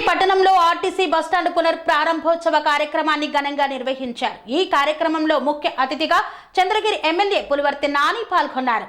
పట్టణంలో RTC bus stand పునఃప్రారంభోత్సవ కార్యక్రమాన్ని ఘనంగా నిర్వహించారు. ఈ కార్యక్రమంలో ముఖ్య అతిథిగా చంద్రగిరి ఎమ్మెల్యే పులివర్తి నాని పాల్గొన్నారు.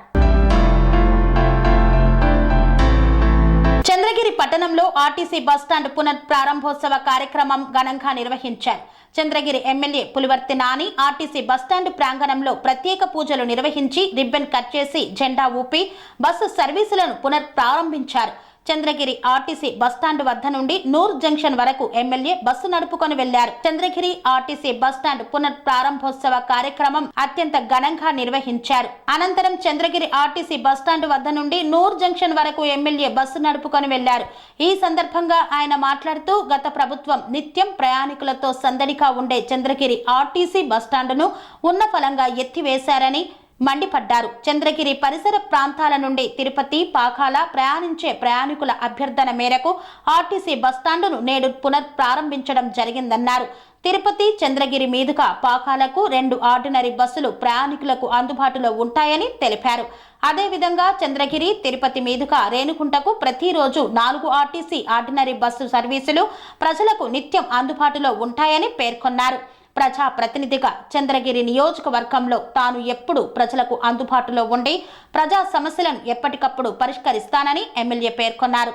చంద్రగిరి పట్టణంలో ఆర్టీసీ బస్టాండ్ పునఃప్రారంభోత్సవ కార్యక్రమం ఘనంగా నిర్వహించారు. Chandragiri MLA Pulivarthi Nani RTC bus stand ప్రాంగణంలో ప్రత్యేక పూజలు నిర్వహించి రిబ్బన్ కట్ చేసి జెండా ఊపి బస్సు సర్వీసులను పునఃప్రారంభించారు. చంద్రగిరి ఆర్టీసీ బస్టాండ్ వద్ద నుండి నూర్ జంక్షన్ వరకు ఎమ్మెల్యే బస్సు నడుపుకొని వెళ్లారు. చంద్రగిరి ఆర్టీసీ బస్టాండ్ పునఃప్రారంభోత్సవ కార్యక్రమం అత్యంత ఘనంగా నిర్వహించారు. అనంతరం చంద్రగిరి ఆర్టీసీ బస్టాండ్ వద్ద నుండి నూర్ జంక్షన్ వరకు ఎమ్మెల్యే బస్సు నడుపుకొని వెళ్లారు. ఈ సందర్భంగా ఆయన మాట్లాడుతూ గత ప్రభుత్వం నిత్యం ప్రయాణికులతో సందడిగా ఉండే చంద్రగిరి ఆర్టీసీ బస్టాండును ఉన్నఫలంగా ఎత్తివేశారని మండిపడ్డారు. చంద్రగిరి పరిసర ప్రాంతాల నుండి తిరుపతి, పాకాల ప్రయాణించే ప్రయాణికుల అభ్యర్థన మేరకు ఆర్టీసీ బస్టాండును నేడు పునఃప్రారంభించడం జరిగిందన్నారు. తిరుపతి, చంద్రగిరి మీదుగా పాకాలకు 2 ఆర్డినరీ బస్సులు ప్రయాణికులకు అందుబాటులో ఉంటాయని తెలిపారు. అదేవిధంగా చంద్రగిరి, తిరుపతి మీదుగా రేణుగుంటకు ప్రతిరోజు 4 ఆర్టీసీ ఆర్డినరీ బస్సు సర్వీసులు ప్రజలకు నిత్యం అందుబాటులో ఉంటాయని పేర్కొన్నారు. ప్రజా ప్రతినిధిగా చంద్రగిరి నియోజకవర్గంలో తాను ఎప్పుడు ప్రజలకు అందుబాటులో ఉండి ప్రజా సమస్యలను ఎప్పటికప్పుడు పరిష్కరిస్తానని ఎమ్మెల్యే పేర్కొన్నారు.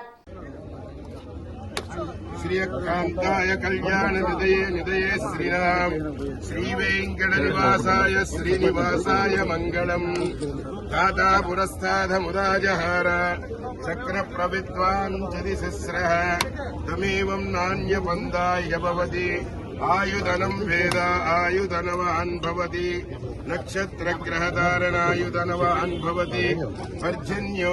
శ్రీకాంతాయ కళ్యాణ నిదయే శ్రీరామ్ శ్రీ వెంకట నివాసాయ శ్రీనివాసాయ మంగళం దాతా పురస్తాధముదాజహార చక్ర ప్రవిద్వాన్ చదిశస్రః తమేవం నాణ్యబంధాయ భవతి ఆయుధనం వేద ఆయుధనవాన్ భవతి నక్షత్రగ్రహధారణాయుధనవాన్ భవతి పర్జన్యో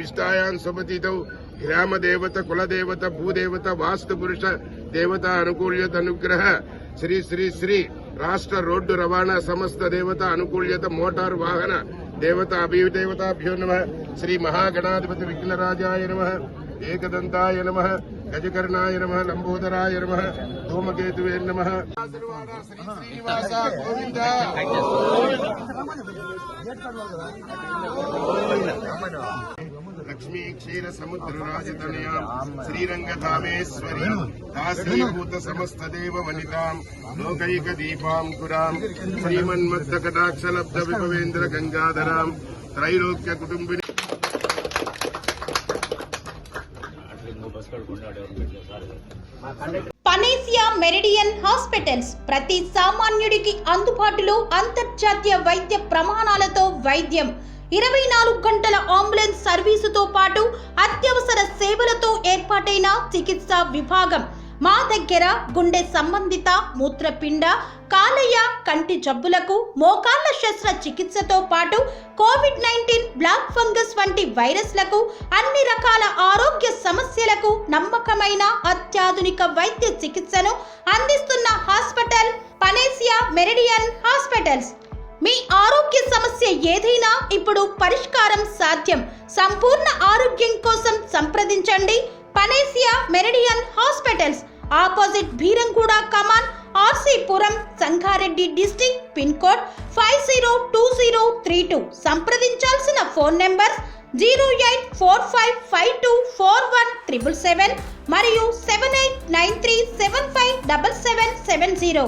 విష్టాయాన్ సుమతితౌ గ్రామదేవత కులదేవత భూదేవత వాస్తు పురుష దేవత అనుకూల్యత అనుగ్రహ శ్రీ శ్రీ శ్రీ రాష్ట్ర రోడ్డు రవాణా సంస్థ దేవత అనుకూల్యత మోటార్ వాహన దేవత అభిదేవతాభ్యో నమః శ్రీ మహాగణాధిపతి విఘ్నరాజాయ నమః ఏకదంతాయ నమః గజకర్ణాయ నమః లంబోదరాయ నమః ధూమకేతువే నమః శ్రీ శ్రీనివాస గోవింద లక్ష్మీ క్షీర సముద్ర రాజతనయా శ్రీరంగధామేశ్వరీ దాసీభూత సమస్త దేవ వనితాం లోకైక దీపాంకురాం శ్రీమన్మత్త కటాక్షలబ్ధ విభవేంద్ర గంగాధరాం త్రైలోక్య కుటుంబిని. పనేసియా మెరిడియన్ హాస్పిటల్స్ ప్రతి సామాన్యుడికి అందుబాటులో అంతర్జాతీయ వైద్య ప్రమాణాలతో వైద్యం, 24 గంటల అంబులెన్స్ సర్వీసుతో పాటు అత్యవసర సేవలతో ఏర్పాటైన చికిత్సా విభాగం. మా దగ్గర గుండె సంబంధిత, మూత్రపిండ, కాలేయ, కంటి జబ్బులకు, మోకాళ్ల శస్త్ర చికిత్సతో పాటు కోవిడ్-19, బ్లాక్ ఫంగస్ వంటి వైరస్లకు, అన్ని రకాల ఆరోగ్య సమస్యలకు నమ్మకమైన అత్యాధునిక వైద్య చికిత్సను అందిస్తున్న హాస్పిటల్ పనేసియా మెరిడియన్ హాస్పిటల్స్. మీ ఆరోగ్య సమస్య ఏదైనా ఇప్పుడు పరిష్కారం సాధ్యం. సంపూర్ణ ఆరోగ్యం కోసం సంప్రదించండి Panacea Meridian hospitals, opposite Bheeramguda Kaman, RC Puram, Sangareddy district, pin code 502032. సంప్రదించాల్సిన ఫోన్ నెంబర్ 0845524177 మరియు 7893757770.